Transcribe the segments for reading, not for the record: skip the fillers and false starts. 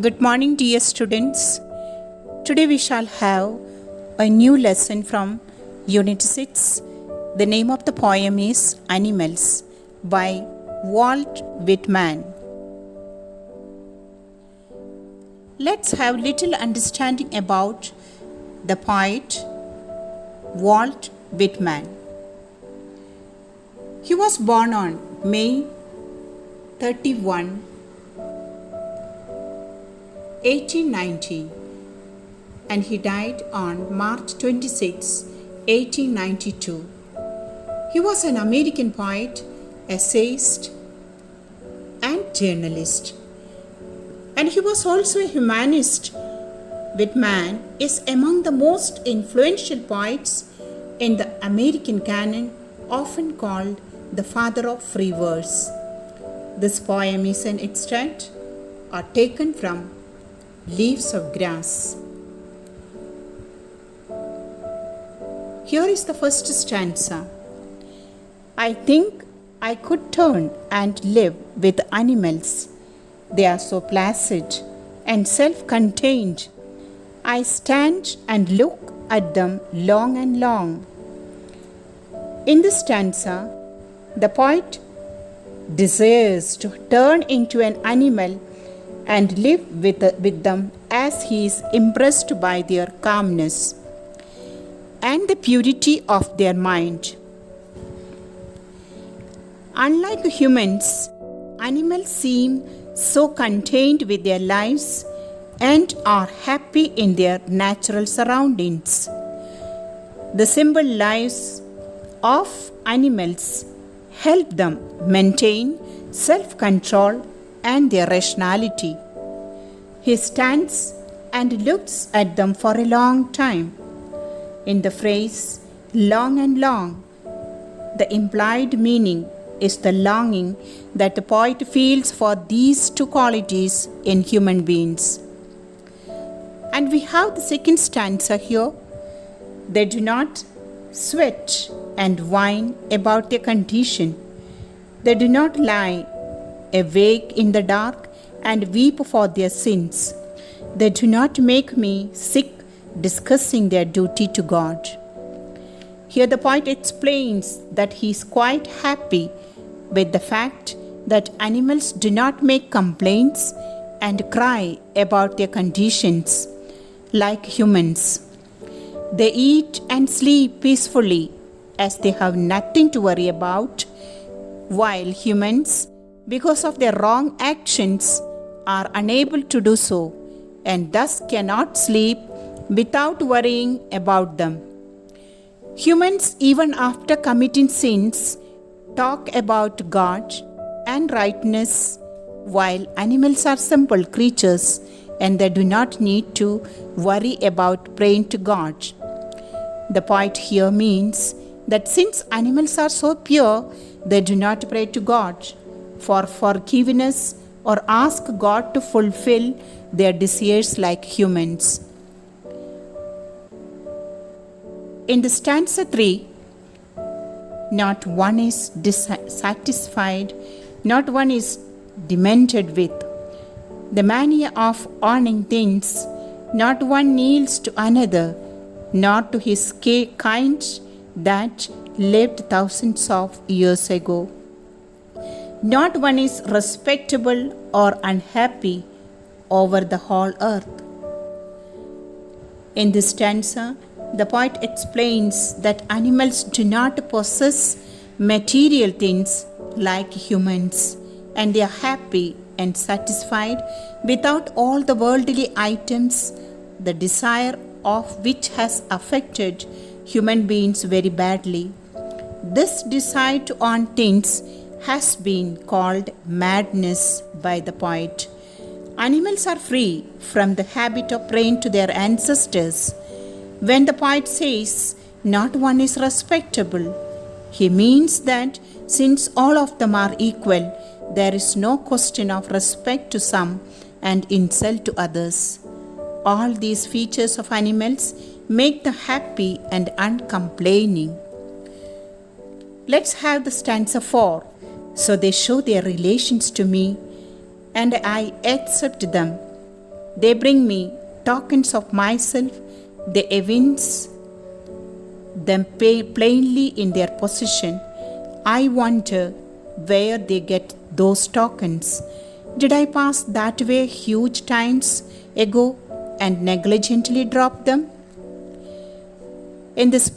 Good morning, dear students. Today we shall have a new lesson from Unit 6. The name of the poem is Animals by Walt Whitman. Let's have little understanding about the poet Walt Whitman. He was born on May 31, 1890, and he died on March 26, 1892. He was an American poet, essayist, and journalist. And he was also a humanist. Whitman is among the most influential poets in the American canon, often called the father of free verse. This poem is an extract or taken from Leaves of Grass. Here is the first stanza. I think I could turn and live with animals. They are so placid and self-contained. I stand and look at them long and long. In this stanza, the poet desires to turn into an animal and live with them as he is impressed by their calmness and the purity of their mind. Unlike humans, animals seem so contained with their lives and are happy in their natural surroundings. The simple lives of animals help them maintain self-control and their rationality. He stands and looks at them for a long time. In the phrase long and long, the implied meaning is the longing that the poet feels for these two qualities in human beings. And we have the second stanza here. They do not sweat and whine about their condition. They do not lie awake in the dark and weep for their sins. They do not make me sick discussing their duty to God. Here the poet explains that he is quite happy with the fact that animals do not make complaints and cry about their conditions like humans. They eat and sleep peacefully as they have nothing to worry about, while humans, because of their wrong actions, are unable to do so and thus cannot sleep without worrying about them. Humans, even after committing sins, talk about God and rightness, while animals are simple creatures and they do not need to worry about praying to God. The point here means that since animals are so pure, they do not pray to God for forgiveness or ask God to fulfill their desires like humans. In the stanza 3, not one is dissatisfied, not one is demented with the mania of owning things, not one kneels to another, nor to his kind that lived thousands of years ago. Not one is respectable or unhappy over the whole earth. In this stanza, the poet explains that animals do not possess material things like humans, and they are happy and satisfied without all the worldly items, the desire of which has affected human beings very badly. This desire to own things has been called madness by the poet. Animals are free from the habit of praying to their ancestors. When the poet says, not one is respectable, he means that since all of them are equal, there is no question of respect to some and insult to others. All these features of animals make them happy and uncomplaining. Let's have the stanza 4. So they show their relations to me, and I accept them They bring me tokens of myself, they evince them plainly in their possession. I wonder where they get those tokens. Did I pass that way huge times ago and negligently drop them? In this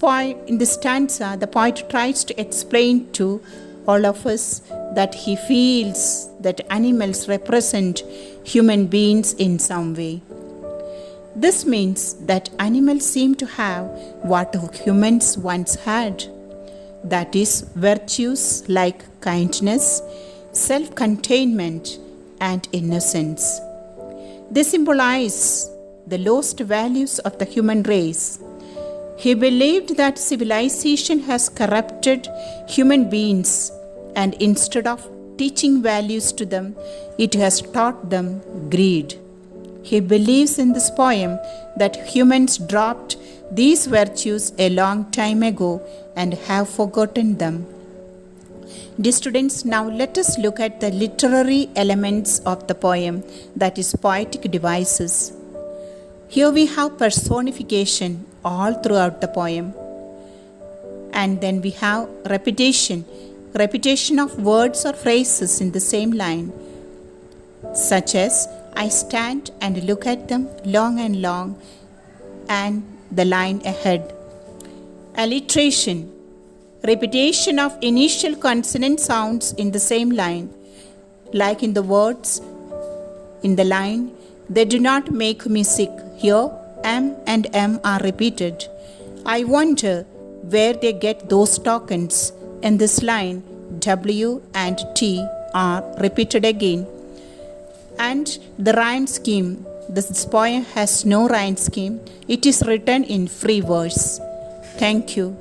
stanza, the poet tries to explain to all of us that he feels that animals represent human beings in some way. This means that animals seem to have what humans once had, that is, virtues like kindness, self-containment, and innocence. They symbolize the lost values of the human race. He believed that civilization has corrupted human beings, and instead of teaching values to them, it has taught them greed. He believes in this poem that humans dropped these virtues a long time ago and have forgotten them. Dear students, now let us look at the literary elements of the poem, that is, poetic devices. Here we have personification all throughout the poem. And then we have repetition of words or phrases in the same line, such as I stand and look at them long and long, and the line ahead. Alliteration, repetition of initial consonant sounds in the same line, like in the words in the line, they do not make me sick. Here, M and M are repeated. I wonder where they get those tokens. In this line, W and T are repeated again. And the rhyme scheme, this poem has no rhyme scheme. It is written in free verse. Thank you.